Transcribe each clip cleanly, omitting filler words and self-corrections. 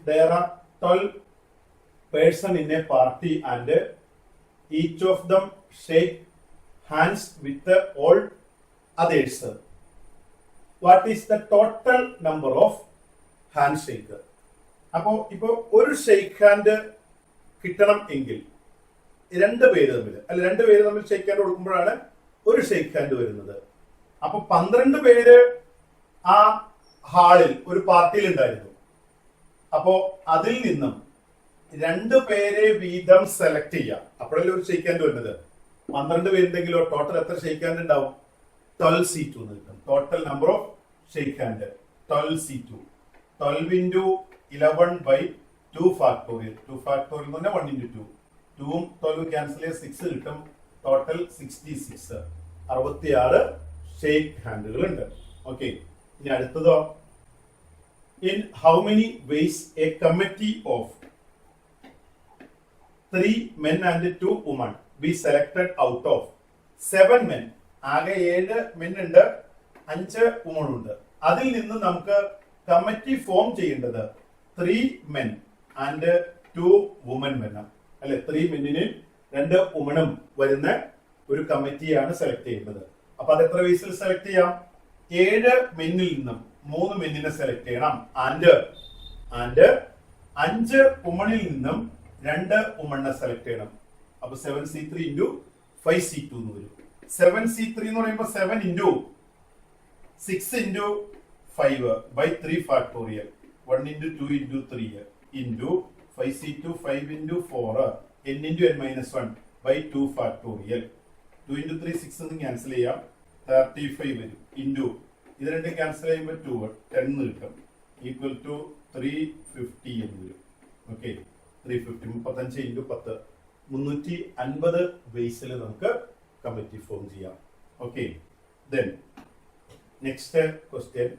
there are 12 persons in a party and each of them shake hands with all others, what is the total number of handshake? അപ്പോ ഇപ്പൊ ഒരു shake hand കിട്ടണം എങ്കിൽ രണ്ട് പേര് തമ്മിൽ ഷെയ്ക്ക് ഹാൻഡ് കൊടുക്കുമ്പോഴാണ് ഒരു ഷെയ്ക്ക് ഹാൻഡ് വരുന്നത്. അപ്പൊ 12 പേര് ആ ഹാളിൽ ഒരു പാർട്ടിയിൽ ഉണ്ടായിരുന്നു. അപ്പോ അതിൽ നിന്നും 2 പേരെ വീതം സെലക്ട് ചെയ്യാം. അപ്പോഴല്ലേ ഒരു ഷെയ്ക്ക് ഹാൻഡ് വരുന്നത്. 12 പേരുണ്ടെങ്കിലോ ടോട്ടൽ എത്ര ഷെയ്ക്ക് ഹാൻഡ് ഉണ്ടാവും? 12 C2 എന്ന് കിട്ടും. Total number of shake hand 12 C2. 12 into 11 by 2 factorial. 2 factorial എന്ന് പറഞ്ഞാൽ 1 into 2. 2 12 ക്യാൻസൽ ചെയ്ത് 6 കിട്ടും. ടോട്ടൽ 66. 66 ഷെയ്ക്ക് ഹാൻഡുകൾ ഉണ്ട്. ഓക്കെ, ഇനി അടുത്തതോ, in how many ways a committee of 3 men and 2 women be selected out of 7 men. ആകെ 7 men ഉണ്ട്, 5 women ഉണ്ട്. അതിൽ നിന്ന് നമുക്ക് കമ്മിറ്റി ഫോം ചെയ്യേണ്ടത് 3 men and 2 women വേണം അല്ലെ. 3 മെന്നിനും 2 വുമണും വരുന്ന ഒരു കമ്മിറ്റിയാണ് സെലക്ട് ചെയ്യേണ്ടത്. അപ്പൊ അത് എത്ര വേസിൽ സെലക്ട് ചെയ്യാം? 7 മെന്നിൽ നിന്നും 3 മെന്നിനെ സെലക്ട് ചെയ്യണം. ആൻഡ് 5 വുമണിൽ നിന്നും 2 വുമണിനെ സെലക്ട് ചെയ്യണം. അപ്പൊ 7C3 into 5C2 എന്ന് വരും. 7C3 എന്ന് പറയുമ്പോൾ 7 into 6 into 5 by 3 factorial. 1 into 2 into 3 into 5C2 5 into 4 n into n minus 1 by 2 factorial. 2 into 3 6 എന്ന് ക്യാൻസൽ ചെയ്യാം, 35 വരും. ഇൻറ്റു ഇത് രണ്ടും ക്യാൻസൽ ചെയ്യുമ്പോൾ 2 10 കിട്ടും. ഈക്വൽ ടു 350 എന്ന് വരും. ഓക്കെ, 350 35 into 10 350 ബേസിൽ നമുക്ക് കമ്മിറ്റി ഫോം ചെയ്യാം. Okay, then next question,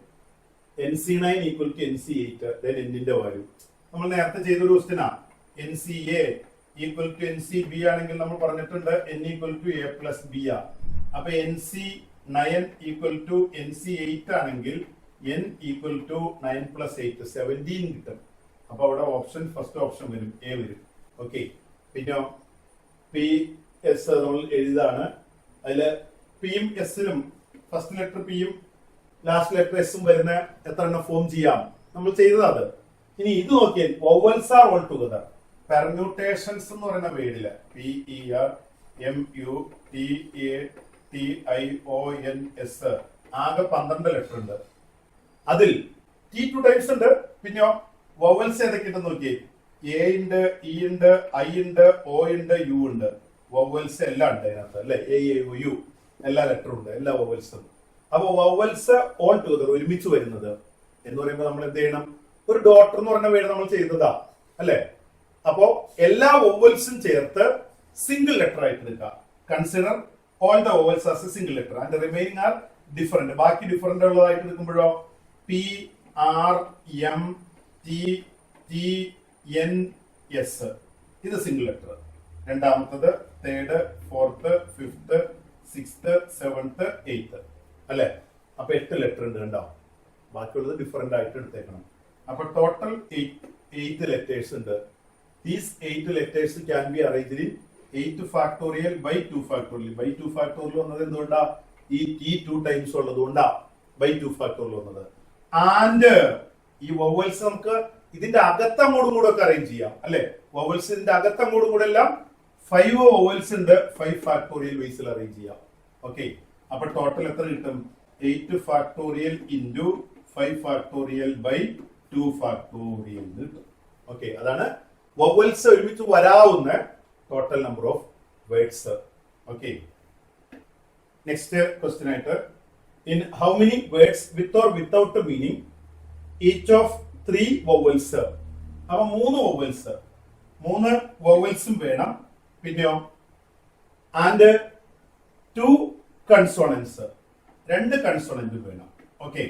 NC9 equal to NC8, then n ന്റെ വാല്യൂ നമ്മൾ നേരത്തെ ചെയ്തൊരു ക്വസ്റ്റ്യനാ. NCA equal to NCB ആണെങ്കിൽ നമ്മൾ പറഞ്ഞിട്ടുണ്ട് n equal to a plus b ആ. അപ്പൊ NC9 equal to NC8 ആണെങ്കിൽ n equal to 9 plus 8 17 കിട്ടും. അപ്പൊ അവിടെ ഓപ്ഷൻ ഫസ്റ്റ് ഓപ്ഷൻ വരും, എ വരും. ഓക്കെ, പിന്നെ PS നമ്മൾ എഴുതാണ്. അതില് പിയും എസിലും ഫസ്റ്റ് ലെറ്റർ പിയും ലാസ്റ്റ് ലെറ്റർ എസും വരുന്ന എത്ര എണ്ണം ഫോം ചെയ്യാം നമ്മൾ ചെയ്തത് അത്. ഇനി ഇത് നോക്കിയാൽ vowels are all together. Permutations എന്ന് പറയുന്ന വേർഡില് PERMUTATIONS ആകെ 12 ലെറ്റർ ഉണ്ട്. അതിൽ T2 ടൈപ്സ് ഉണ്ട്. പിന്നെ വവൽസ് ഏതൊക്കെയുണ്ടെന്ന് നോക്കിയേ. എ ഉണ്ട്, ഇ ഉണ്ട്, ഐ ഉണ്ട്, ഒ ഉണ്ട്, യു ഉണ്ട്. വവൽസ് എല്ലാം ഉണ്ട് അതിനകത്ത് അല്ലെ. AAU എല്ലാ ലെറ്ററും ഉണ്ട്, എല്ലാ വവൽസും. അപ്പൊ വവൽസ് ഓൾ ടുഗദർ ഒരുമിച്ച് വരുന്നത് എന്ന് പറയുമ്പോൾ നമ്മൾ എന്ത് ചെയ്യണം? ഒരു ഡോട്ടർ എന്ന് പറഞ്ഞ വേർഡ് നമ്മൾ ചെയ്തതാ അല്ലെ. അപ്പോ എല്ലാ വവൽസും ചേർത്ത് സിംഗിൾ ലെറ്റർ ആയിട്ട് എടുക്കുക. Consider all the vowels as A single letter and remaining are different. ബാക്കി ഡിഫറെന്റ് ഉള്ളതായിട്ട് എടുക്കുമ്പോഴോ PRMTTNS ഇത് സിംഗിൾ ലെറ്റർ. രണ്ടാമത്തത് third, fourth, fifth, sixth, seventh, eighth അല്ലെ. അപ്പൊ 8 ലെറ്റർ ഉണ്ട് കണ്ടോ. ബാക്കിയുള്ളത് ഡിഫറെന്റ് ആയിട്ട് എടുത്തേക്കണം. അപ്പൊ ടോട്ടൽ 8 ലെറ്റേഴ്സ് ഉണ്ട്. These 8 letters can be arranged in 8 factorial by 2 factorial. By 2 factorial വന്നത് എന്തുകൊണ്ടാ? ഈ T2 ടൈംസ് ഉള്ളത് കൊണ്ടാ ബൈ 2 ഫാക്ടോറിയൽ വന്നത്. ആൻഡ് ഈ വവൽസ് നമുക്ക് ഇതിന്റെ അകത്തങ്ങോടും കൂടെ ഒക്കെ അറേഞ്ച് ചെയ്യാം അല്ലെ. വവൽസിന്റെ അകത്തങ്ങോടും കൂടെ എല്ലാം 5 വവൽസ് ഉണ്ട്. 5 ഫാക്ടോറിയൽ ബേസിൽ അറേഞ്ച് ചെയ്യാം. ഓക്കെ, അപ്പൊ ടോട്ടൽ എത്ര കിട്ടും? 8 factorial into 5 factorial by 2 factorial കിട്ടും. ഓക്കെ, അതാണ് വവൽസ് ഒരുമിച്ച് വരാവുന്ന total number of words. Okay, next question ആയിട്ട്, in how many words with or without meaning each of 3 vowels. അപ്പൊ 3 വവൽസ്, 3 വവൽസും വേണം. പിന്നെയോ ആൻഡ് 2 കൺസോണൻസ്, 2 കൺസോണന്റും വേണം. Okay,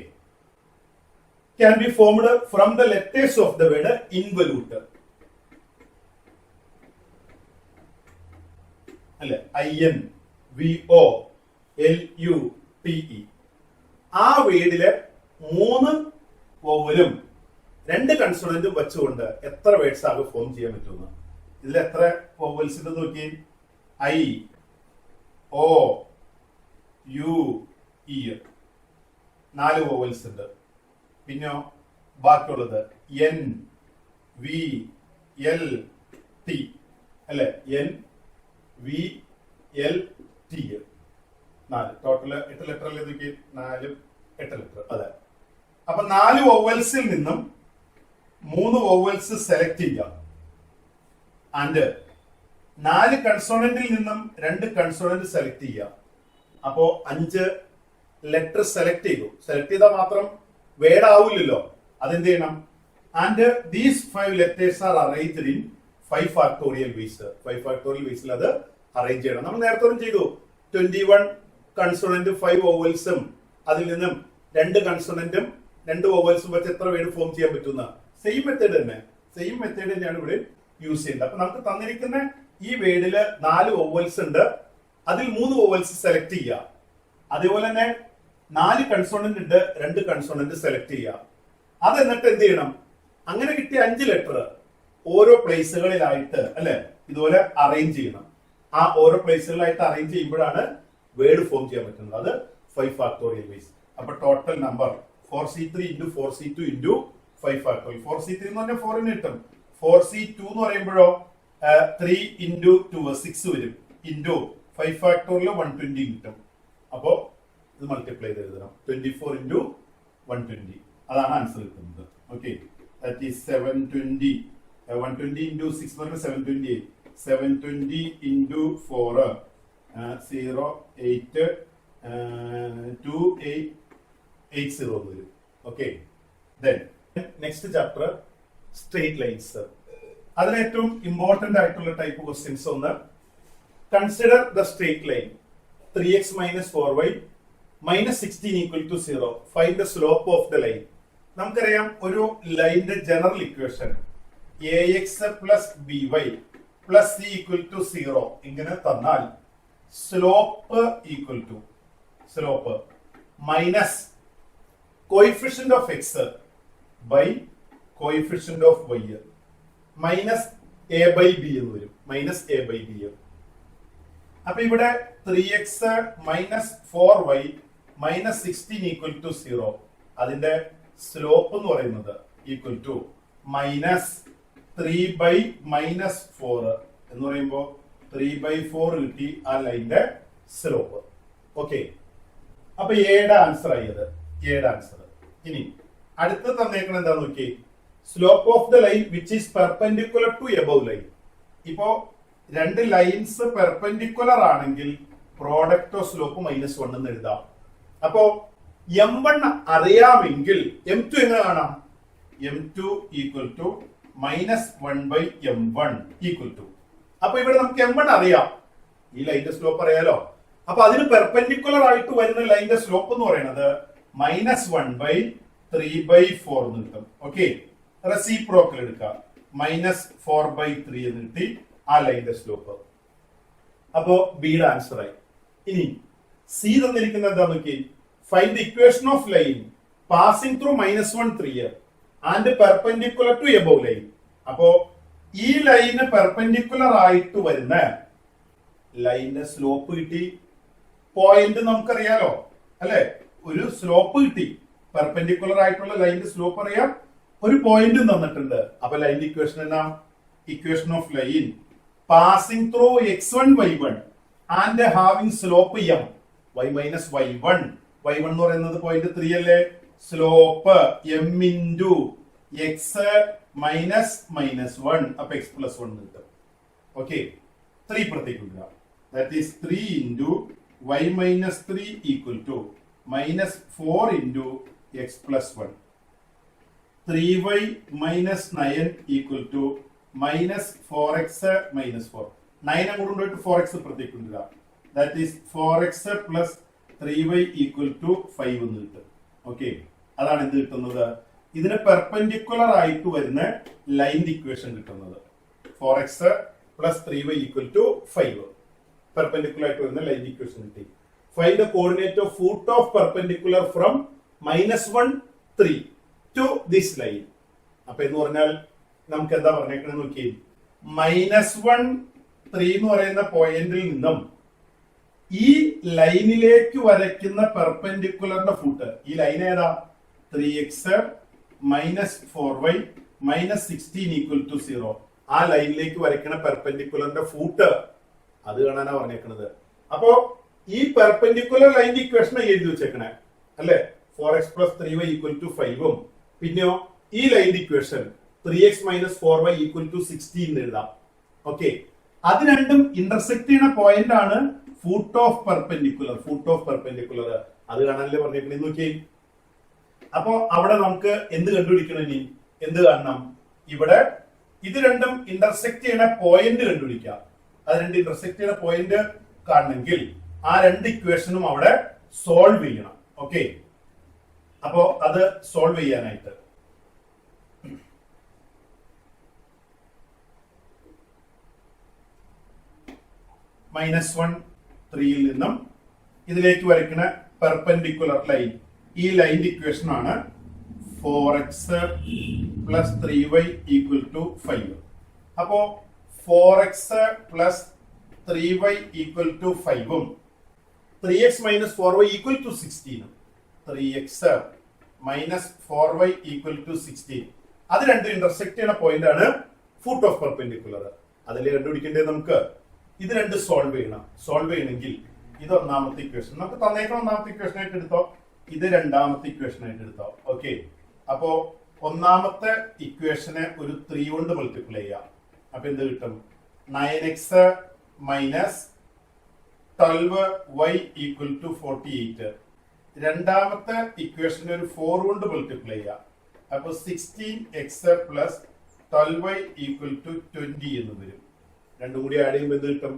can be formed from the letters of the word involute അല്ലെ. INVOLUTE ആ വേർഡിലെ 3 വവലും രണ്ട് കൺസോണന്റും വെച്ചുകൊണ്ട് എത്ര വേർഡ്സ് ആകെ ഫോം ചെയ്യാൻ പറ്റുമെന്ന്. ഇതിൽ എത്ര വോവൽസ് ഉണ്ട് നോക്കി. I, O, U, E 4 vowels ഉണ്ട്. പിന്നെ ബാക്കിയുള്ളത് എൻ, വി, എൽ, ടി അല്ലെ. N, V, L, T 4 total 8 letter അല്ലേ നോക്കി. 4 8 ലെറ്റർ. അതെ. അപ്പൊ 4 വോവൽസിൽ നിന്നും 3 വോവൽസ് സെലക്ട് ചെയ്യാം. ആൻഡ് 4 കൺസോണന്റിൽ നിന്നും 2 കൺസോണന്റ് സെലക്ട് ചെയ്യാം. അപ്പോ 5 ലെറ്റർ സെലക്ട് ചെയ്തു. സെലക്ട് ചെയ്താൽ മാത്രം വേർഡ് ആവില്ലല്ലോ. അതെന്ത് ചെയ്യണം? And these 5 letters are arranged in 5 factorial ways. 5 factorial വേസിൽ അത് അറേഞ്ച് ചെയ്യണം. നമ്മൾ നേരത്തെ ചെയ്തു. 21 കൺസോണന്റ് 5 വോവൽസും അതിൽ നിന്നും 2 കൺസോണന്റും 2 വോവൽസും വെച്ച് എത്ര വേർഡ് ഫോം ചെയ്യാൻ പറ്റുന്ന സെയിം മെത്തേഡ് തന്നെ. സെയിം മെത്തേഡ് തന്നെയാണ് ഇവിടെ യൂസ് ചെയ്യുന്നത്. അപ്പൊ നമുക്ക് തന്നിരിക്കുന്ന ഈ വേർഡില് 4 വോവൽസ് ഉണ്ട്. അതിൽ 3 വോവൽസ് സെലക്ട് ചെയ്യുക. അതേപോലെ തന്നെ 4 കൺസോണന്റ് ഉണ്ട്. 2 കൺസോണന്റ് സെലക്ട് ചെയ്യുക. അത് എന്നിട്ട് എന്ത് ചെയ്യണം? അങ്ങനെ കിട്ടിയ 5 ലെറ്റർ ഓരോ പ്ലേസുകളിലായിട്ട് അല്ലെ ഇതുപോലെ അറേഞ്ച് ചെയ്യണം. ആ ഓരോ പ്ലേസുകളായിട്ട് അറേഞ്ച് ചെയ്യുമ്പോഴാണ് വേർഡ് ഫോം ചെയ്യാൻ പറ്റുന്നത്. അത് 5 ഫാക്ടോറിയൽ വേസ്. അപ്പൊ total number 4c3 into 4c2 into 5 factorial. 4c3 എന്ന് പറഞ്ഞാൽ 4 കിട്ടും. 4c2 എന്ന് പറയുമ്പോഴോ 3 ഇൻറ്റു 2 6 വരും. ഇൻറ്റു 5 ഫാക്ടോറിയൽ 120 കിട്ടും. അപ്പോ ഇത് മൾട്ടിപ്ലൈ ചെയ്ത് എഴുതണം. 24 ഇൻറ്റു 120 അതാണ് ആൻസർ കിട്ടുന്നത്. Okay, that is 720. 120 ഇൻറ്റു 6 എന്ന് പറഞ്ഞാൽ 728. 720 ഇൻറ്റു 4 0 8 2 8 80 വരും. Okay, then next chapter straight lines. അതിന് ഏറ്റവും ഇമ്പോർട്ടന്റ് ആയിട്ടുള്ള ടൈപ്പ് ക്വസ്റ്റ്യൻസ് ഒന്ന്, consider the straight line 3x minus 4y minus 16 equal to 0. Find the slope of the line. നമുക്കറിയാം ഒരു ലൈനിന്റെ general equation ax plus by plus c equal to 0 ഇങ്ങനെ തന്നാൽ slope equal to slope minus coefficient of x by coefficient of y minus a by b എന്ന് വരും. Minus a by b. അപ്പൊ ഇവിടെ 3x minus 4y minus 16 equal to 0. അതിന്റെ slope എന്ന് പറയുന്നത് equal to minus 3 by minus 4 എന്ന് പറയുമ്പോൾ 3 by 4 കിട്ടി ആ ലൈന്റെ സ്ലോപ്പ്. ഓക്കെ, അപ്പൊ എയുടെ ആൻസർ ആയത്. എയുടെ ആൻസർ. ഇനി അടുത്ത് തന്നേക്കണം എന്താ നോക്കി, slope of the line which is perpendicular to above line. ഇപ്പോ 2 ലൈൻസ് പെർപെൻഡിക്കുലർ ആണെങ്കിൽ പ്രോഡക്റ്റ് ഓഫ് സ്ലോപ്പ് -1 എന്ന് എഴുതാം. അപ്പോ M1 അറിയാമെങ്കിൽ M2 എങ്ങനെ കാണാം? M2 equal to -1 by M1 equal to. അപ്പൊ ഇവിടെ നമുക്ക് M1 അറിയാം, ഈ ലൈന്റെ സ്ലോപ്പ് അറിയാലോ. അപ്പൊ അതിന് പെർപെൻഡിക്കുലർ ആയിട്ട് വരുന്ന ലൈന്റെ സ്ലോപ്പ് എന്ന് പറയുന്നത് -1 ബൈ 3 ബൈ 4 എന്ന് കിട്ടും. ഓക്കെ, റെസിപ്രോക്കൽ എടുക്കാം. -4 ബൈ 3 എന്ന് കിട്ടി ആ ലൈന്റെ സ്ലോപ്പ്. അപ്പോ ബിയുടെ ആൻസർ ആയി. ഇനി സി തന്നിരിക്കുന്നത് എന്താ നോക്കി, find the equation of line passing through -1 3 and perpendicular to above line. അപ്പോ ഈ ലൈന് പെർപെൻഡിക്കുലർ ആയിട്ട് വരുന്ന ലൈനിന്റെ സ്ലോപ്പ് കിട്ടി. പോയിന്റ് നമുക്കറിയാലോ അല്ലെ, ഒരു സ്ലോപ്പ് കിട്ടി. പെർപെൻഡിക്കുലർ ആയിട്ടുള്ള ലൈനിന്റെ സ്ലോപ്പ് അറിയാം, ഒരു പോയിന്റ് തന്നിട്ടുണ്ട്. അപ്പൊ ലൈനിന്റെ ഇക്വേഷൻ എന്നാ? Equation of line passing through x1 y1 and having slope m y minus y1. y1 എന്ന് പറയുന്നത് പോയിന്റ് 3 അല്ലേ. Slope m into X minus -1. അപ്പൊ x പ്ലസ് 1 കിട്ടും. ഓക്കെ, 3 പുറത്തേക്ക് വിടുക. That is 3 into y minus 3 equal to -4 into x plus 1. 3y minus 9 equal to -4x minus 4. 9 അങ്ങോട്ട് പോയിട്ട് 4x പുറത്തേക്ക് കൊണ്ടുവരിക. That is 4x plus 3y equal to 5 എന്ന് കിട്ടും. ഓക്കെ, അതാണ് എന്ത് കിട്ടുന്നത്? ഇതിന് പെർപെൻഡിക്കുലർ ആയിട്ട് വരുന്ന ലൈനിന്റെ ഇക്വേഷൻ കിട്ടുന്നത്. 4x plus 3y equal to 5 perpendicular ആയിട്ട് വരുന്ന ലൈനിന്റെ ഇക്വേഷൻ കിട്ടി. Find the coordinate of foot of perpendicular from -1 3 to this line. അപ്പൊ എന്ന് പറഞ്ഞാൽ നമുക്ക് എന്താ പറഞ്ഞേക്കണെന്ന് നോക്കി, -1 3 എന്ന് പറയുന്ന പോയിന്റിൽ നിന്നും ഈ ലൈനിലേക്ക് വരയ്ക്കുന്ന പെർപെൻഡിക്കുലറിന്റെ ഫൂട്ട്, ഈ ലൈൻ ഏതാ, 3x -4y -16 = 0, ആ ലൈനിലേക്ക് വരയ്ക്കുന്ന പെർപെൻഡിക്കുലറിന്റെ ഫൂട്ട് അത് കാണാനാ പറഞ്ഞേക്കുന്നത്. അപ്പോ ഈ പെർപെൻഡിക്കുലർ ലൈനിന്റെ ഇക്വേഷൻ എഴുതി വെച്ചേക്കണേ അല്ലെ, 4x + 3y = 5 പിന്നെയോ ഈ ലൈനിന്റെ ഇക്വേഷൻ 3x - 4y = 16 എഴുതാം. ഓക്കെ, അത് രണ്ടും ഇന്റർസെക്ട് ചെയ്യുന്ന പോയിന്റ് ആണ് ഫൂട്ട് ഓഫ് പെർപെൻഡിക്കുലർ. അത് കാണാനല്ലേ പറഞ്ഞേക്കണേ നോക്കി. അപ്പോ അവിടെ നമുക്ക് എന്ത് കണ്ടുപിടിക്കണം, ഇനി എന്ത് കാണണം, ഇവിടെ ഇത് രണ്ടും ഇന്റർസെക്ട് ചെയ്യുന്ന പോയിന്റ് കണ്ടുപിടിക്കാം. അത് രണ്ട് ഇന്റർസെക്ട് ചെയ്യുന്ന പോയിന്റ് കാണണമെങ്കിൽ ആ രണ്ട് ഇക്വേഷനും അവിടെ സോൾവ് ചെയ്യണം. ഓക്കെ, അപ്പോ അത് സോൾവ് ചെയ്യാനായിട്ട് -1 3 ൽ നിന്നും ഇതിലേക്ക് വരയ്ക്കുന്ന പെർപെൻഡിക്കുലർ ലൈൻ, ഈ ലൈൻ ഇക്വേഷൻ ആണ് 4x + 3y = 5. അപ്പോ 4x + 3y = 5 ഉം 3x - 4y = 16, 3x - 4y = 16, അത് രണ്ടും ഇന്റർസെക്ട് ചെയ്യുന്ന പോയിന്റ് ആണ് ഫൂട്ട് ഓഫ് പെർപെൻഡിക്കുലർ. അതിൽ കണ്ടുപിടിക്കേണ്ടത് നമുക്ക് ഇത് രണ്ട് സോൾവ് ചെയ്യണം. സോൾവ് ചെയ്യണമെങ്കിൽ ഇത് ഒന്നാമത്തെ ഇക്വേഷൻ നമുക്ക് തന്നേക്കണം, ഒന്നാമത്തെ ഇക്വേഷൻ ആയിട്ട് എടുത്തോ, ഇത് രണ്ടാമത്തെ ഇക്വേഷൻ ആയിട്ട് എടുത്തോ. ഓക്കെ, അപ്പോ ഒന്നാമത്തെ ഇക്വേഷനെ ഒരു 3 കൊണ്ട് മൾട്ടിപ്ലൈ ചെയ്യാം. അപ്പൊ എന്ത് കിട്ടും, 9x - 12y = 48. രണ്ടാമത്തെ ഇക്വേഷനെ ഒരു 4 കൊണ്ട് മൾട്ടിപ്ലൈ ചെയ്യാം. അപ്പൊ 16x + 12y = 20 എന്ന് വരും. രണ്ടും കൂടി ആഡ് ചെയ്യുമ്പോൾ എന്ത് കിട്ടും,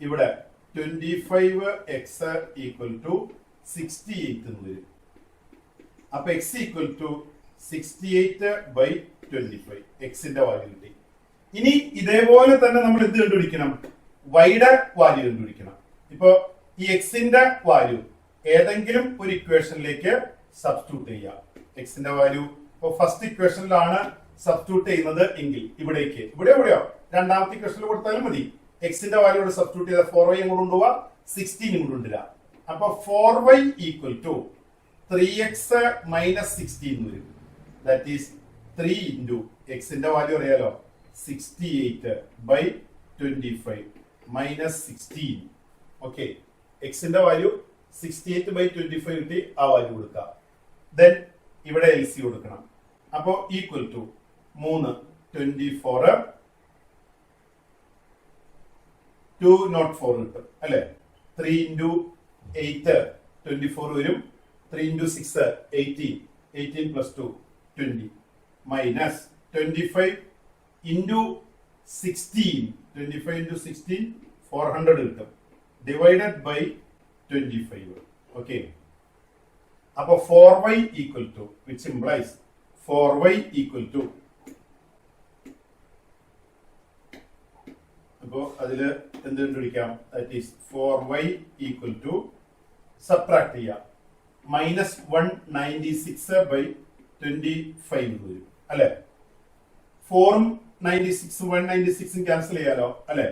ഇവിടെ 25x = 68 എന്ന് വരും. അപ്പൊ x = 68/25, എക്സിന്റെ വാല്യൂ കിട്ടി. ഇനി ഇതേപോലെ തന്നെ നമ്മൾ എന്ത് കണ്ടുപിടിക്കണം, വൈയുടെ വാല്യൂ കണ്ടുപിടിക്കണം. ഇപ്പൊ ഈ എക്സിന്റെ വാല്യൂ ഏതെങ്കിലും ഒരു ഇക്വേഷനിലേക്ക് സബ്സ്റ്റിറ്റ്യൂട്ട് ചെയ്യാം. എക്സിന്റെ വാല്യൂ ഇപ്പൊ ഫസ്റ്റ് ഇക്വേഷനിലാണ് സബ്സ്റ്റിറ്റ്യൂട്ട് ചെയ്യുന്നത് എങ്കിൽ എവിടെയോ രണ്ടാമത്തെ ഇക്വേഷനിൽ കൊടുത്താലും മതി. എക്സിന്റെ വാല്യൂ സബ്സ്റ്റിറ്റ്യൂട്ട് ചെയ്ത 4y കൊണ്ട് കൊണ്ടുപോവാ, 16 കൊണ്ട് കൊണ്ടുവരാ. അപ്പൊ 4y = 3x - 16 വരും. ദാറ്റ് ഈസ് 3 × എക്സിന്റെ വാല്യൂ അറിയാലോ, 68/25 -16. ഓക്കെ, എക്സിന്റെ വാല്യൂ 68/25 കിട്ടി, ആ വാല്യൂ കൊടുക്കാം. ദെൻ ഇവിടെ LC കൊടുക്കണം. അപ്പോ ഈക്വൽ ടു 3 24 204 കിട്ടും അല്ലെ. 3 × 8 24 വരും. 3 × 6 18, 18 + 2 20 minus 25 × 16, 25 × 16 400 കിട്ടും, divided by 25. Okay, അപ്പൊ 4y = which implies 4y = അപ്പോ അതില് എന്ത് കണ്ടുപിടിക്കാം, that is 4y = സബ്ട്രാക്ട് ചെയ്യാം, -196/25 വരും അല്ലെ. 4ഉം 96 196 ക്യാൻസൽ ചെയ്യാലോ അല്ലെ.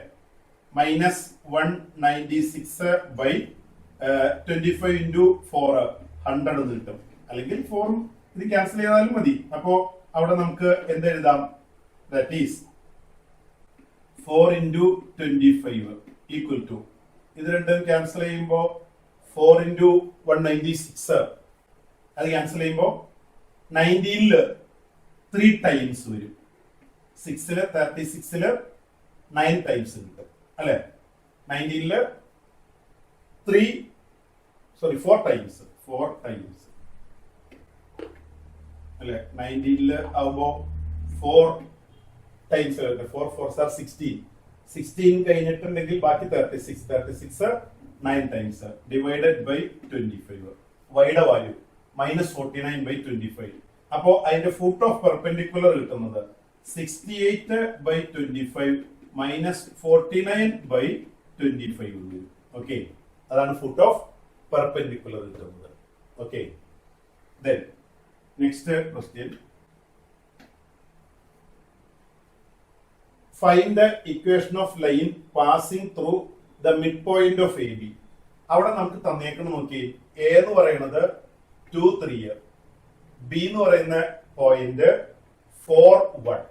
-196/25 × 4 100 എന്ന് കിട്ടും. അല്ലെങ്കിൽ 4ഉം ഇത് ക്യാൻസൽ ചെയ്താലും മതി. അപ്പോ അവിടെ നമുക്ക് എന്ത് എഴുതാം, that is 4 × 25 = ഇത് രണ്ടും ക്യാൻസൽ ചെയ്യുമ്പോ 4 × 196 അത് ക്യാൻസൽ ചെയ്യുമ്പോ 19 3 ടൈംസ് വരും. 6 36 9 ടൈംസ് കിട്ടും അല്ലെ. 19 4 ടൈംസ് അല്ലെ. 19 ആവുമ്പോ 4 ടൈംസ് 4 4s are 16. 16 കഴിഞ്ഞിട്ടുണ്ടെങ്കിൽ ബാക്കി 36 9 ടൈംസ് ഡിവൈഡഡ് ബൈ 25. വൈയുടെ വാല്യൂ -49/25. അപ്പോ അതിന്റെ ഫൂട്ട് ഓഫ് പെർപെൻഡിക്കുലർ കിട്ടുന്നത് 68/25 -49/25 വരും. ഓക്കെ, അതാണ് ഫൂട്ട് ഓഫ് പെർപെൻഡിക്കുലർ കിട്ടുന്നത്. Okay, then next question. Find the equation of line passing through the mid point of A B. അവിടെ നമുക്ക് തന്നേക്കണം നോക്കി. എ എന്ന് പറയുന്നത് 2, 3, ബി എന്ന് പറയുന്ന പോയിന്റ് 4, 1.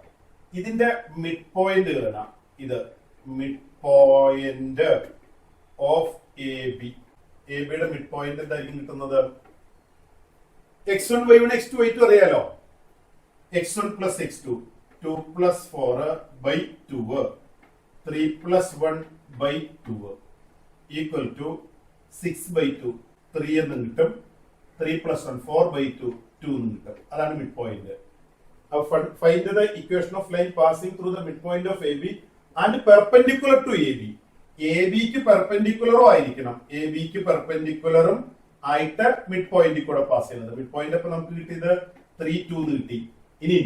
ഇതിന്റെ മിഡ് പോയിന്റ് കാണാം. ഇത് mid point of A B. A ബിയുടെ മിഡ് പോയിന്റ് എന്തായിരിക്കും കിട്ടുന്നത്? x1 y1 x2 y2 അറിയാലോ. x1 plus x2 2 plus 4 by 2 3 plus 1 by 2 equal to 6 by 2 3 എന്ന് കിട്ടും. 3 plus 1 4 by 2 2 എന്ന് കിട്ടും. അതാണ് mid point. Find the equation of line passing through the mid point of A B and perpendicular to A B. A ബിക്ക് പെർപെൻഡിക്കുലറും ആയിരിക്കണം. A ബിക്ക് പെർപെൻഡിക്കുലറും ആയിട്ട് മിഡ് പോയിന്റിൽ കൂടെ പാസ് ചെയ്യുന്നത്. മിഡ് പോയിന്റ് അപ്പൊ നമുക്ക് കിട്ടിയത് 3, 2 എന്ന് കിട്ടി. ഇനി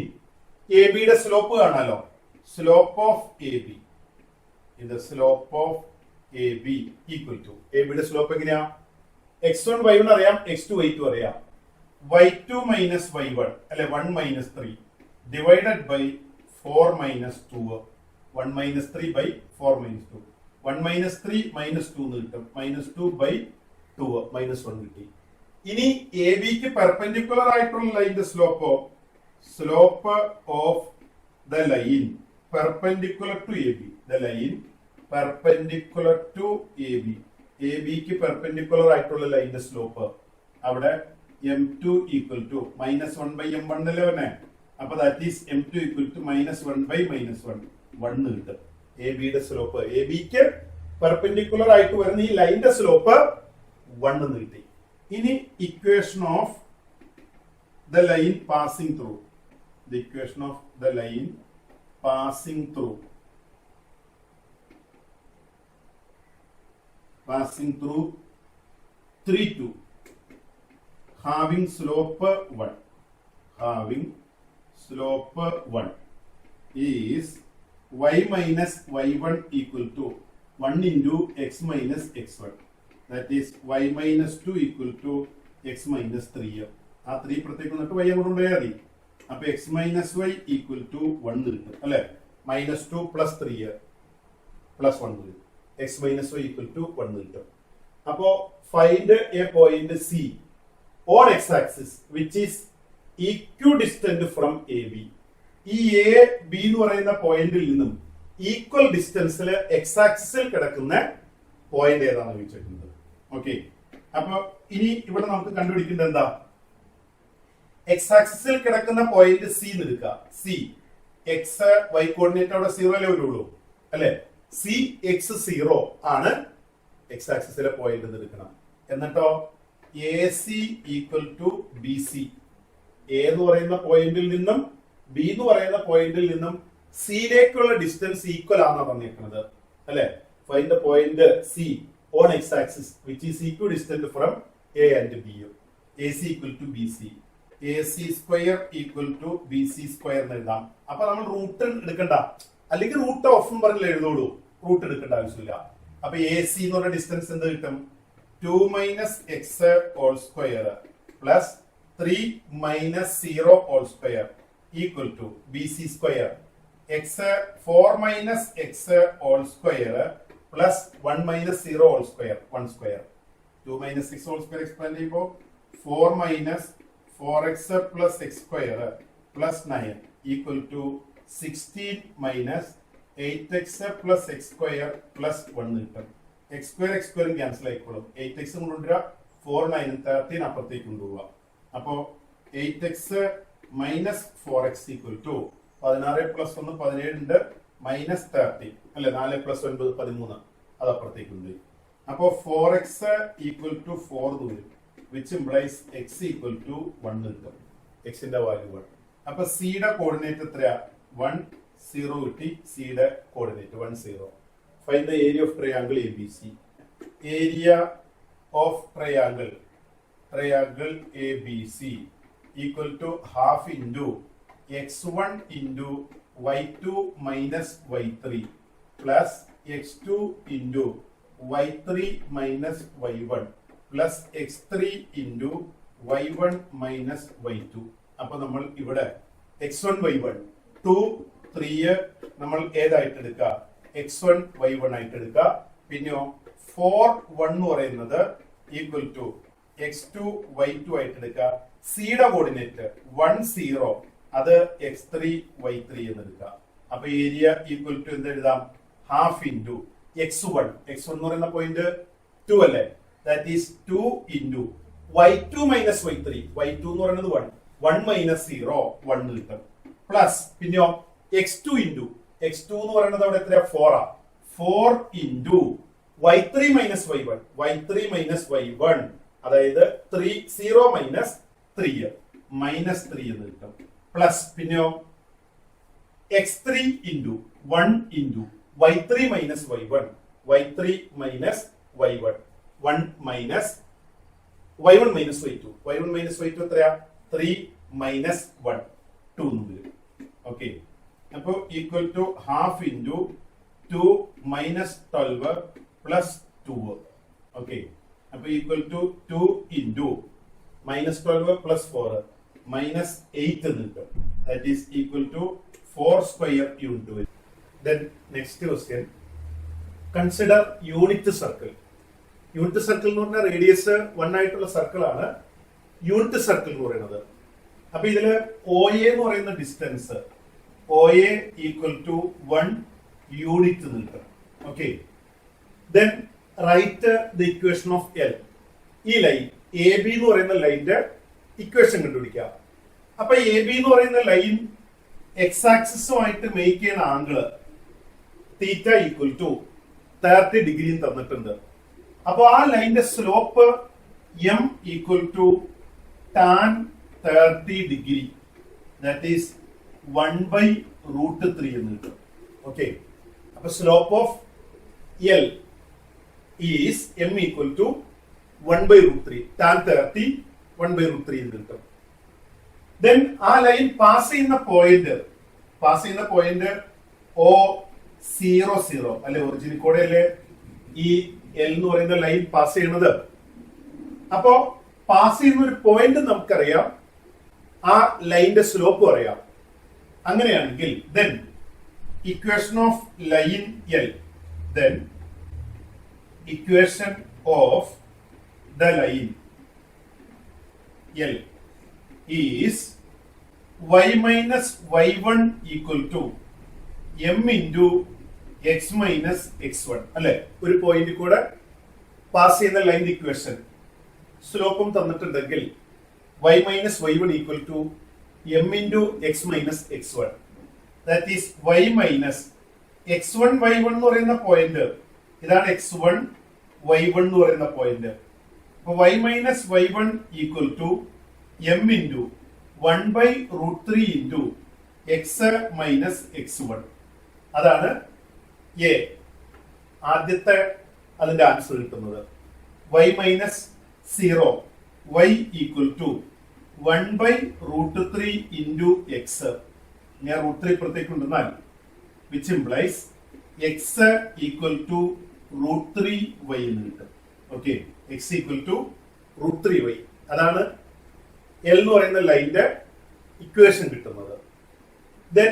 എ ബിയുടെ സ്ലോപ്പ് കാണാലോ. സ്ലോപ്പ് ഓഫ് എ ബി, ഇത് slope of A B equal to, A ബിയുടെ സ്ലോപ്പ് എങ്ങനെയാ? x1 y1 അറിയാം, x2 y2 അറിയാം. y2 മൈനസ് y1 അല്ലെ 1 minus 3 divided by 4 minus 2. 1 minus 3 by 4 minus 2. 1 minus 3 minus 2 എന്ന് കിട്ടും. മൈനസ് 2 ബൈ 2 മൈനസ് 1 കിട്ടി. ഇനി എ ബിക്ക് പെർപെൻഡിക്കുലർ ആയിട്ടുള്ള ലൈനിന്റെ slope of the line perpendicular to A B. The line perpendicular to A B. A ബിക്ക് perpendicular ആയിട്ടുള്ള ലൈനിന്റെ സ്ലോപ്പ് അവിടെ m2 equal to minus 1 by m1 അല്ലേ പറഞ്ഞേ. അപ്പൊ that is m2 equal to minus 1 by minus 1 കിട്ടും. A ബിയുടെ slope, A ബിക്ക് പെർപെൻഡിക്കുലർ ആയിട്ട് വരുന്ന ഈ ലൈനിന്റെ സ്ലോപ്പ് 1 എന്ന് കിട്ടി. ഇനി equation of the line passing through, the equation of the line passing through 3, 2 having slope 1 is y minus y1 equal to 1 into x minus x1. That is y minus 2 equal to x minus 3. ആ 3 പ്രത്യേകം എന്നിട്ട് y അങ്ങോട്ട് കൊണ്ടുപോയാൽ മതി. അപ്പൊ x minus y equal to 1 കിട്ടും അല്ലെ. Minus 2 plus 3 plus 1 കിട്ടും. x minus y equal to 1 കിട്ടും. അപ്പോ find A point C on x axis which is equidistant from AB. ഈ എ ബി എന്ന് പറയുന്ന പോയിന്റിൽ നിന്നും ഈക്വൽ ഡിസ്റ്റൻസിൽ എക്സ് ആക്സിസിൽ കിടക്കുന്ന പോയിന്റ് ഏതാണെന്ന് ചോദിച്ചിട്ടുണ്ട്. ഓക്കെ, അപ്പൊ ഇനി ഇവിടെ നമുക്ക് കണ്ടുപിടിക്കേണ്ടത് എന്താ? എക്സ് ആക്സിസിൽ കിടക്കുന്ന പോയിന്റ് സി എന്ന് എടുക്കുക. സി എക്സ് വൈ കോർഡിനേറ്റ് അവിടെ 0 അല്ലേ വരുള്ളൂ അല്ലെ. സി എക്സ് 0 ആണ് എക്സ് ആക്സിസിലെ പോയിന്റ് എന്ന് എടുക്കണം. എന്നിട്ടോ A C equal to B C. A എന്ന് പറയുന്ന പോയിന്റിൽ നിന്നും ബി എന്ന് പറയുന്ന പോയിന്റിൽ നിന്നും സിയിലേക്കുള്ള ഡിസ്റ്റൻസ് ഈക്വൽ ആണെന്നാണ് പറഞ്ഞിരിക്കുന്നത് അല്ലെ. Find the point C on X axis which is equal distant from A and B. A C equal to B C. A C square equal to B C square എന്ന് എഴുതാം. അപ്പൊ നമ്മൾ root എടുക്കണ്ട, അല്ലെങ്കിൽ root of പറഞ്ഞില്ല എഴുതുള്ളൂ, root എടുക്കേണ്ട ആവശ്യമില്ല. അപ്പൊ എ സി എന്ന് പറഞ്ഞ ഡിസ്റ്റൻസ് എന്ത് കിട്ടും? 2 minus X whole square plus 3 minus 0 whole square equal to B C square. X 4 minus X whole square plus 1 minus 0 whole square 1 square. 2 minus 6 whole square expand ചെയ്യുമ്പോൾ 4 minus 4x plus X square plus 9 equal to 16 minus 8x plus X square plus 1 കിട്ടും. X square cancel ആയിക്കോളും. 8x കൊണ്ടുവരിക, 4 9 13 അപ്പുറത്തേക്ക് കൊണ്ടുപോവുക. അപ്പോ 8x minus 4x equal to 16 plus 1 17 ഉണ്ട്, minus 30 അല്ലെ. 4 plus 9 13, അത് അപ്പുറത്തേക്ക് ഉണ്ട്. അപ്പോ 4x ഈക്വൽ ടു 4 വരും, which implies x equal to 1 കിട്ടും. x ന്റെ വാല്യൂ 1. അപ്പൊ സിയുടെ കോർഡിനേറ്റ് എത്രയാ? 1 0 കിട്ടി. സിയുടെ coordinate 1 0. Find the area of triangle A B C. Area of triangle A B C equal to half into x1 into y2 minus y3 plus x2 into y3 minus y1 plus x3 into y1 minus y2. അപ്പൊ നമ്മൾ ഇവിടെ x1 y1 2 3 നമ്മൾ ഏതായിട്ട് എടുക്കുക, x1 y1 ആയിട്ട് എടുക്കുക. പിന്നെയോ 4 1 എന്ന് പറയുന്നത് ഈക്വൽ ടു x2 y2 ആയിട്ട് എടുക്കുക. സിയുടെ കോർഡിനേറ്റ് 1 0 അത് x3 y3 എന്ന് എടുക്കുക. അപ്പൊ ഏരിയ ഈക്വൽ ടു എന്ത് എഴുതാം, ഹാഫ് ഇൻറ്റു x1 എന്ന് പറയുന്ന പോയിന്റ് 2 അല്ലേ, that is 2 into y2 minus y3 എന്ന് പറയുന്നത് 1 മൈനസ് 0 1 കിട്ടും. പ്ലസ് പിന്നെയോ x2 എന്ന് പറയുന്നത് അവിടെ എത്രയാ 4 ആ, 4 ഇൻറ്റു y3 മൈനസ് y1 അതായത് 0 മൈനസ് 3 എന്ന് കിട്ടും. പ്ലസ് പിന്നെയോ x3 into 1 into y3 minus y1 1 minus y1 minus y2 എത്രയാ 3 മൈനസ് 1 2 എന്ന് വരും. ഓക്കെ, അപ്പോ equal to half into 2 minus 12 plus 2. Okay, അപ്പൊ equal to 2 into minus 12 plus 4 minus 8 എന്ന് കിട്ടും. That is equal to 4 square unit വരും. Then next question, consider unit circle. Unit circle എന്ന് പറഞ്ഞാൽ റേഡിയസ് 1 ആയിട്ടുള്ള സർക്കിൾ ആണ് യൂണിറ്റ് സർക്കിൾ എന്ന് പറയുന്നത്. അപ്പൊ ഇതില് OA എന്ന് പറയുന്ന distance OA equal to 1 unit നിൽക്കും. Okay, then write the equation of L. ഈ ലൈൻ AB എന്ന് പറയുന്ന ലൈനിന്റെ ഇക്വേഷൻ കണ്ടുപിടിക്കാം. അപ്പൊ AB എന്ന് പറയുന്ന ലൈൻ എക്സ് ആക്സിസുമായിട്ട് മേക്ക് ചെയ്യുന്ന ആംഗിള് തീറ്റ ഈക്വൽ ടു 30 ഡിഗ്രിയും തന്നിട്ടുണ്ട്. അപ്പൊ ആ ലൈനിന്റെ slope M equal to tan 30 degree, that is 1/√3 എന്ന് കിട്ടും. ഓക്കെ, അപ്പൊ slope of L is M equal to 1/√3, tan 30 1/√3 എന്ന് കിട്ടും. ദെൻ ആ ലൈൻ പാസ് ചെയ്യുന്ന പോയിന്റ് O00 അല്ലെ, ഒറിജിനിൽ കൂടെ അല്ലെ ഈ എൽ എന്ന് പറയുന്ന ലൈൻ പാസ് ചെയ്യുന്നത്. അപ്പോ പാസ് ചെയ്യുന്ന ഒരു പോയിന്റ് നമുക്കറിയാം, ആ ലൈനിന്റെ സ്ലോപ്പ് അറിയാം. അങ്ങനെയാണെങ്കിൽ then equation of line L, then equation of the line L is y minus y1 equal to m into x minus x1 അല്ലെ. ഒരു പോയിന്റ് കൂടെ പാസ് ചെയ്യുന്ന ലൈൻ ഇക്വേഷൻ സ്ലോപ്പും തന്നിട്ടുണ്ടെങ്കിൽ y minus y1 equal to m into x minus x1, that is y minus x1 y1 എന്ന് പറയുന്ന point ഇതാണ്, x1 y1 എന്ന് പറയുന്ന പോയിന്റ്. അപ്പൊ y minus y1 equal to m into 1/√3 into x minus x1. അതാണ് A ആദ്യത്തെ അതിന്റെ answer കിട്ടുന്നത്. y minus 0 y equal to 1/√3 into x. ഞാൻ √3 പുറത്തേക്ക് കൊണ്ടുവന്നാൽ which implies x equal to √3y എന്ന് കിട്ടും. Okay, x equal to √3y. അതാണ് എൽ എന്ന് പറയുന്ന ലൈനിന്റെ ഇക്വേഷൻ കിട്ടുന്നത്. ദെൻ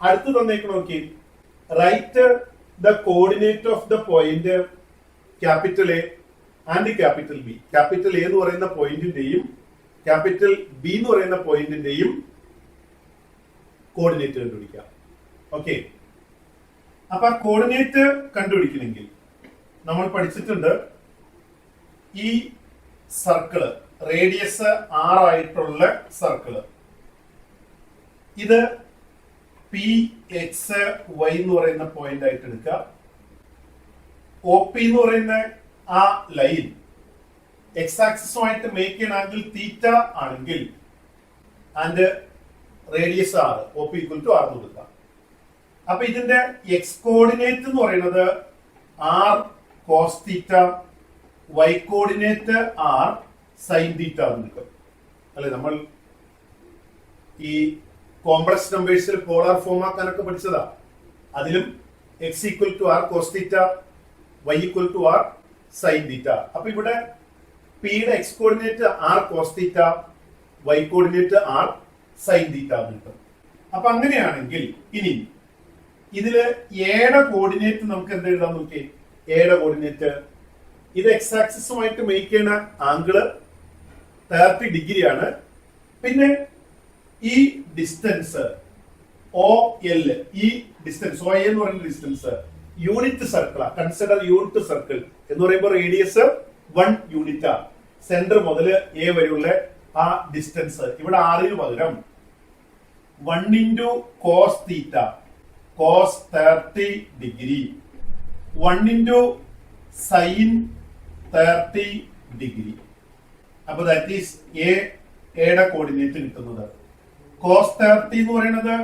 അടുത്ത് തന്നേക്ക് നോക്കി, write the coordinate of the point capital A and capital B. Capital A എന്ന് പറയുന്ന പോയിന്റിന്റെയും ക്യാപിറ്റൽ ബി എന്ന് പറയുന്ന പോയിന്റിന്റെയും കോർഡിനേറ്റ് കണ്ടുപിടിക്കാം. ഓക്കെ, അപ്പൊ കോർഡിനേറ്റ് കണ്ടുപിടിക്കണമെങ്കിൽ നമ്മൾ പഠിച്ചിട്ടുണ്ട്, ഈ സർക്കിള് റേഡിയസ് 6 ആയിട്ടുള്ള സർക്കിള്, ഇത് PXY എന്ന് പറയുന്ന പോയിന്റ് ആയിട്ട് എടുക്കുക. OP എന്ന് പറയുന്ന ആ ലൈൻ എക്സ് ആക്സിസുമായിട്ട് മേക്ക് ചെയ്യുന്ന ആംഗിൾ തീറ്റ ആണെങ്കിൽ and radius 6, OP equal to 6 കൊടുക്കാം. അപ്പൊ ഇതിന്റെ എക്സ് കോർഡിനേറ്റ് എന്ന് പറയുന്നത് R cos theta, Y coordinate R sine theta എന്ന് കിട്ടും അല്ലെ. നമ്മൾ ഈ കോംപ്ലക്സ് നമ്പേഴ്സിൽ പോളാർ ഫോം ആക്കാനൊക്കെ പഠിച്ചതാ. അതിലും X equal to R cos theta, Y equal to R sine theta. അപ്പൊ ഇവിടെ പിയുടെ X coordinate R cos theta, Y coordinate R sine theta എന്ന് കിട്ടും. അപ്പൊ അങ്ങനെയാണെങ്കിൽ ഇനി ഇതില് എയുടെ കോർഡിനേറ്റ് നമുക്ക് എന്ത് എഴുതാൻ നോക്കി? എയുടെ കോർഡിനേറ്റ് ഇത് എക്സ് ആക്സിസുമായിട്ട് മേക്ക് ചെയ്യുന്ന ആംഗിള് 30 ഡിഗ്രി ആണ്. പിന്നെ ഈ ഡിസ്റ്റൻസ് ഒ എൽ, ഈ ഡിസ്റ്റൻസ് ഒ എന്ന് പറയുന്ന ഡിസ്റ്റൻസ് യൂണിറ്റ് സർക്കിളാ. കൺസിഡർ യൂണിറ്റ് സർക്കിൾ എന്ന് പറയുമ്പോൾ റേഡിയസ് 1 യൂണിറ്റ് ആണ്. സെന്റർ മുതൽ എ വരെയുള്ള ആ ഡിസ്റ്റൻസ് ഇവിടെ 6 പകരം 1 into cos theta, cos 30 degree, 1 into sine 30 degree. അപ്പൊ ദാറ്റ് ഈസ് എയുടെ കോർഡിനേറ്റ് കിട്ടുന്നത്. കോസ് 30 എന്ന് പറയുന്നത്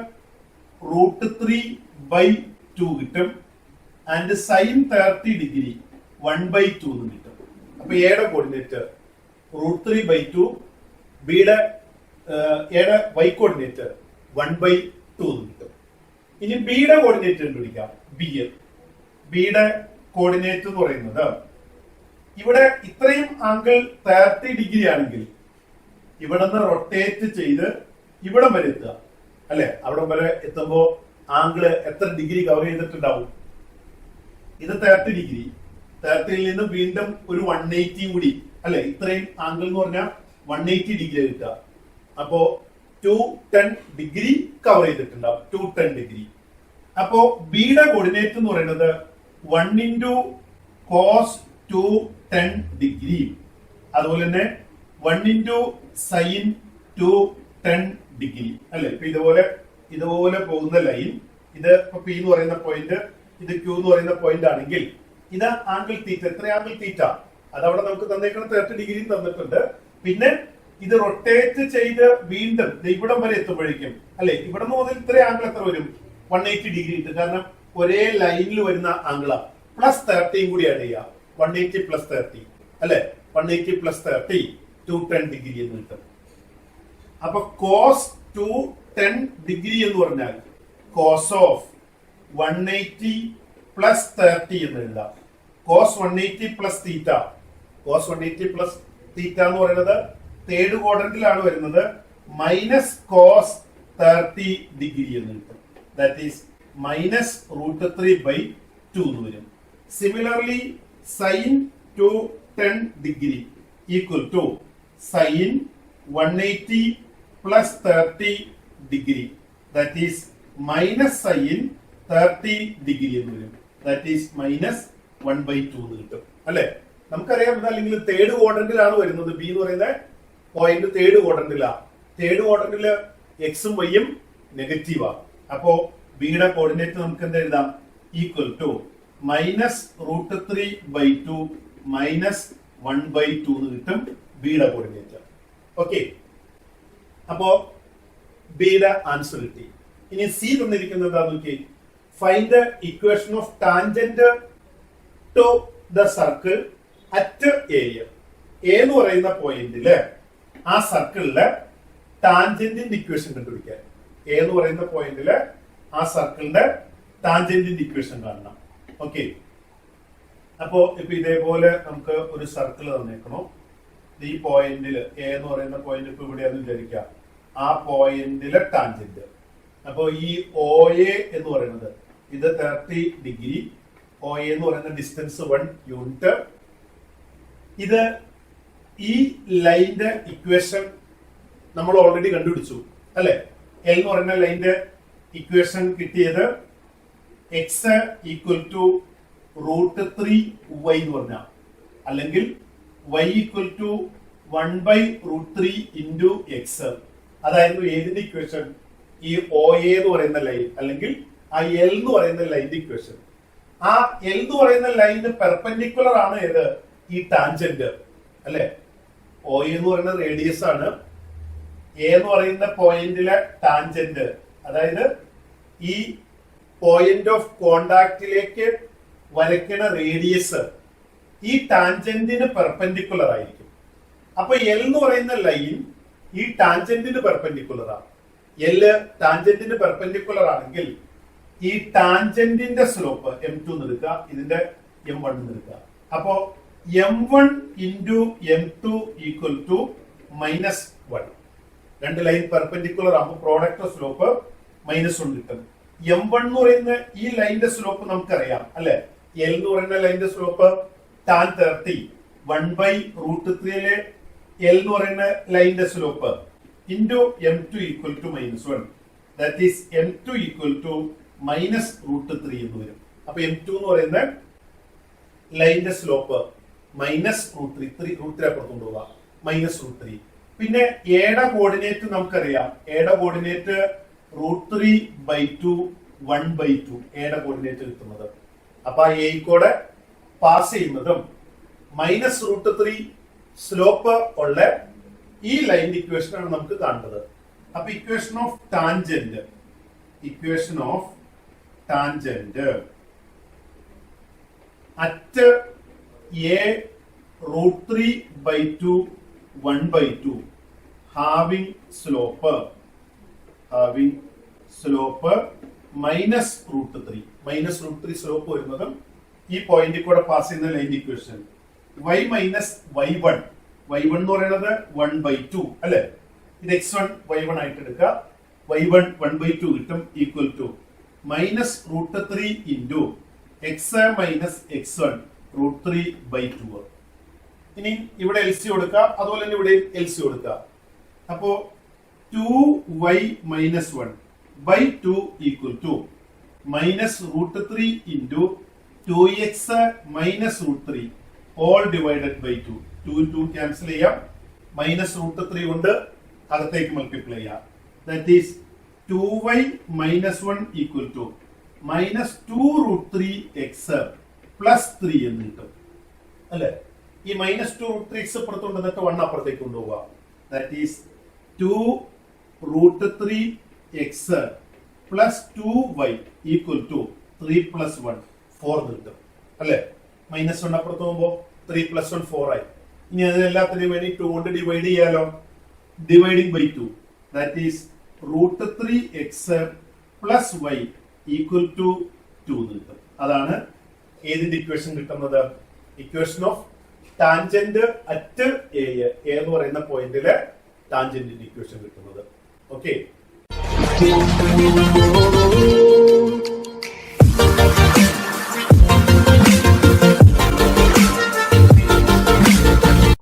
√3/2 കിട്ടും. ആൻഡ് സൈൻ 30 ഡിഗ്രി 1/2 എന്ന് കിട്ടും. അപ്പൊ എയുടെ കോർഡിനേറ്റ് √3/2, ബിയുടെ എയുടെ വൈ കോർഡിനേറ്റ് 1/2 എന്ന് കിട്ടും. ഇനി ബിയുടെ കോർഡിനേറ്റ് കണ്ടുപിടിക്കാം. ബിയുടെ കോർഡിനേറ്റ് എന്ന് പറയുന്നത് ഇവിടെ ഇത്രയും ആംഗിൾ 30 ഡിഗ്രി ആണെങ്കിൽ ഇവിടെ നിന്ന് റൊട്ടേറ്റ് ചെയ്ത് ഇവിടം വരെ എത്തുക അല്ലെ? അവിടം വരെ എത്തുമ്പോ ആംഗിള് എത്ര ഡിഗ്രി കവർ ചെയ്തിട്ടുണ്ടാവും? ഇത് 30 ഡിഗ്രി, 30ൽ നിന്ന് വീണ്ടും ഒരു 180 കൂടി അല്ലെ? ഇത്രയും ആംഗിൾ എന്ന് പറഞ്ഞാൽ 180 ഡിഗ്രി കിട്ടുക. അപ്പോ 210 ഡിഗ്രി കവർ ചെയ്തിട്ടുണ്ടാവും. 210 ഡിഗ്രി. അപ്പോ ബിയുടെ കോർഡിനേറ്റ് എന്ന് പറയുന്നത് 1 ഇൻറ്റു കോസ് 210 ഡിഗ്രി, അതുപോലെ തന്നെ 1 ഇൻറ്റു സൈൻ 210 ഡിഗ്രി അല്ലെ? ഇപ്പൊ ഇതുപോലെ പോകുന്ന ലൈൻ, ഇത് ഇപ്പൊ പി എന്ന് പറയുന്ന പോയിന്റ്, ഇത് ക്യൂ എന്ന് പറയുന്ന പോയിന്റ് ആണെങ്കിൽ ഇത് ആംഗിൾ തീറ്റ. എത്ര ആംഗിൾ തീറ്റ? അതവിടെ നമുക്ക് തന്നേക്കണം 30 ഡിഗ്രി തന്നിട്ടുണ്ട്. പിന്നെ ഇത് റൊട്ടേറ്റ് ചെയ്ത് വീണ്ടും ഇവിടം വരെ എത്തുമ്പോഴേക്കും അല്ലെ, ഇവിടെ നിന്ന് മുതൽ ഇത്ര ആംഗിൾ എത്ര വരും? 180 ഡിഗ്രി കിട്ടും. കാരണം ഒരേ ലൈനിൽ വരുന്ന ആംഗിളാ. പ്ലസ് 30 കൂടി ആഡ് ചെയ്യാം. 180 പ്ലസ് 30 അല്ലെ? 180 പ്ലസ് 30 210 ഡിഗ്രി എന്ന് കിട്ടും. അപ്പൊ കോസ് 210 ഡിഗ്രി എന്ന് പറഞ്ഞാൽ കോസ് ഓഫ് 180 പ്ലസ് 30 എന്ന് എഴുതാം. Cos 180 plus theta, cos 180 plus theta എന്ന് പറയുന്നത് തേർഡ് ക്വാഡ്രന്റിലാണ് വരുന്നത്. മൈനസ് കോസ് 30 ഡിഗ്രി എന്ന് കിട്ടും. ദാറ്റ് ഈസ് മൈനസ് √3/2 എന്ന് വരും. Similarly sine 210 degree equal to sine 180 plus 30 degree, that is minus sine 30 degree എന്ന് വരും. ദാറ്റ് ഈസ് മൈനസ് 1/2 എന്ന് കിട്ടും അല്ലെ? നമുക്കറിയാം അല്ലെങ്കിൽ തേർഡ് ക്വാഡ്രന്റിലാണ് വരുന്നത്. ബി എന്ന് പറയുന്ന പോയിന്റ് തേർഡ് ക്വാഡ്രന്റിലാണ്. തേർഡ് ക്വാഡ്രന്റില് എക്സും വൈയും നെഗറ്റീവാ. അപ്പോ ബിയുടെ കോർഡിനേറ്റ് നമുക്ക് എന്താ എഴുതാം? ഈക്വൽ ടു മൈനസ് √3/2 മൈനസ് 1/2 എന്ന് കിട്ടും ബിയുടെ കോർഡിനേറ്റ്. ഓക്കെ, അപ്പോ ബിയുടെ ആൻസർ കിട്ടി. ഇനി സി തന്നിരിക്കുന്നത് എന്താ നോക്കി? Find the equation of tangent to the circle at area. A എന്ന് പറയുന്ന പോയിന്റില് ആ സർക്കിളില് ടാൻജന്റിന്റെ ഇക്വേഷൻ കണ്ടുപിടിക്കാൻ. എ എന്ന് പറയുന്ന പോയിന്റില് ആ സർക്കിളിന്റെ ടാൻജന്റിന്റെ ഇക്വേഷൻ കാണണം. ഓക്കെ, അപ്പോ ഇപ്പൊ ഇതേപോലെ നമുക്ക് ഒരു സർക്കിൾ തന്നേക്കണോ? ഈ പോയിന്റില് എ എന്ന് പറയുന്ന പോയിന്റ് ഇപ്പൊ ഇവിടെയാന്ന് വിചാരിക്കാം. ആ പോയിന്റിലെ ടാൻജന്റ്, അപ്പോ ഈ ഒ എ എന്ന് പറയുന്നത് ഇത് 30 ഡിഗ്രി, ഒ എ എന്ന് പറയുന്ന ഡിസ്റ്റൻസ് 1 യൂണിറ്റ്. ഇത് ഈ ലൈനിന്റെ ഇക്വേഷൻ നമ്മൾ ഓൾറെഡി കണ്ടുപിടിച്ചു അല്ലെ? എൽ എന്ന് പറയുന്ന ലൈനിന്റെ ഇക്വേഷൻ കിട്ടിയത് എക്സ് ഈക്വൽ ടു √3y എന്ന് പറഞ്ഞ, അല്ലെങ്കിൽ y equal to 1/√3 into X. അതായിരുന്നു ഏതിന്റെ ഇക്വേഷൻ? ഈ ഒ എ എന്ന് പറയുന്ന ലൈൻ അല്ലെങ്കിൽ ആ എൽ എന്ന് പറയുന്ന ലൈനിന്റെ ഇക്വേഷൻ. ആ എൽ എന്ന് പറയുന്ന ലൈന് പെർപെൻഡിക്കുലർ ആണ് ഏത്? ഈ ടാൻജന്റ് അല്ലെ? ഒ എ എന്ന് പറയുന്ന റേഡിയസ് ആണ്. എ എന്ന് പറയുന്ന പോയിന്റിലെ ടാൻജന്റ്, അതായത് ഈ പോയിന്റ് ഓഫ് കോണ്ടാക്റ്റിലേക്ക് വരയ്ക്കുന്ന റേഡിയസ് ഈ ടാൻജന്റിന് പെർപെൻഡിക്കുലർ ആയിരിക്കും. അപ്പൊ എൽ എന്ന് പറയുന്ന ലൈൻ ഈ ടാൻജന്റിന് പെർപെൻഡിക്കുലർ ആണ്. എല് ടാൻജന്റിന് പെർപെൻഡിക്കുലർ ആണെങ്കിൽ ഈ ടാൻജന്റിന്റെ സ്ലോപ്പ് m2 എന്ന് എടുക്കുക, ഇതിന്റെ m1 എന്ന് എടുക്കുക. അപ്പോ m1 into m2 equal to -1. രണ്ട് ലൈൻ പെർപെൻഡിക്കുലർ ആകുമ്പോൾ പ്രോഡക്റ്റ് സ്ലോപ്പ് -1 കിട്ടും. M1 എന്ന് പറയുന്ന ഈ ലൈനിന്റെ സ്ലോപ്പ് നമുക്കറിയാം അല്ലെ. L എന്ന് പറയുന്ന ലൈനിന്റെ സ്ലോപ്പ് tan 30 1/√3 L എന്ന് പറയുന്ന ലൈനിന്റെ slope into M2 equal to -1. That is M2 equal to -√3 എന്ന് വരും. അപ്പൊ M2 എന്ന് പറയുന്ന ലൈനിന്റെ സ്ലോപ്പ് -√3 അപ്പുറത്ത് കൊണ്ടുപോവാ -√3. പിന്നെ എയുടെ കോർഡിനേറ്റ് നമുക്കറിയാം. എയുടെ കോർഡിനേറ്റ് √3/2 1/2 എയുടെ കോർഡിനേറ്റ് കിട്ടുന്നത്. അപ്പൊ ആ എ കൂടെ പാസ് ചെയ്യുന്നതും -√3 സ്ലോപ്പ് ഉള്ള ഈ ലൈനിന്റെ ഇക്വേഷൻ ആണ് നമുക്ക് കാണുന്നത്. അപ്പൊ equation of tangent at A √3/2 1/2 having slope -√3 slope വരുന്നതും ഈ പോയിന്റിൽ കൂടെ പാസ് ചെയ്യുന്ന line equation y minus y1 എന്ന് പറയുന്നത് 1/2 അല്ലെ. ഇത് x1 y1 ആയിട്ട് എടുക്കുക. y1 1/2 കിട്ടും equal to -√3 into x minus x1 √3/2. ഇനി ഇവിടെ LC കൊടുക്കുക, അതുപോലെ തന്നെ ഇവിടെ LC കൊടുക്കുക. അപ്പോ 2y minus 1/2 equal to -√3 into 2x minus √3 all divided by 2. 2 2 cancel ചെയ്യാം. -√3 കൊണ്ട് അകത്തേക്ക് മൾട്ടിപ്ലൈ ചെയ്യാം. That is 2y minus 1 equal to -2√3x plus 3 എന്ന് കിട്ടും അല്ലെ. ഈ -2√3x അപ്പുറത്തുണ്ട്, എന്നിട്ട് 1 അപ്പുറത്തേക്ക് കൊണ്ടുപോവുക. That is 2√3x plus 2y equal to 3 plus 1 4 കിട്ടും അല്ലെ. -1 അപ്പുറത്ത് പോകുമ്പോ 3 plus 1 4 ആയി. ഇനി അതിനെല്ലാത്തിനും വേണ്ടി 2 കൊണ്ട് ഡിവൈഡ് ചെയ്യാലോ. Dividing by 2. That is √3x plus y equal to 2 കിട്ടും. അതാണ് ഏതിന്റെ ഇക്വേഷൻ കിട്ടുന്നത്? Equation of tangent at A എന്ന് പറയുന്ന പോയിന്റിലെ ടാൻജന്റിന്റെ ഇക്വേഷൻ കിട്ടുന്നത്. ഓക്കെ.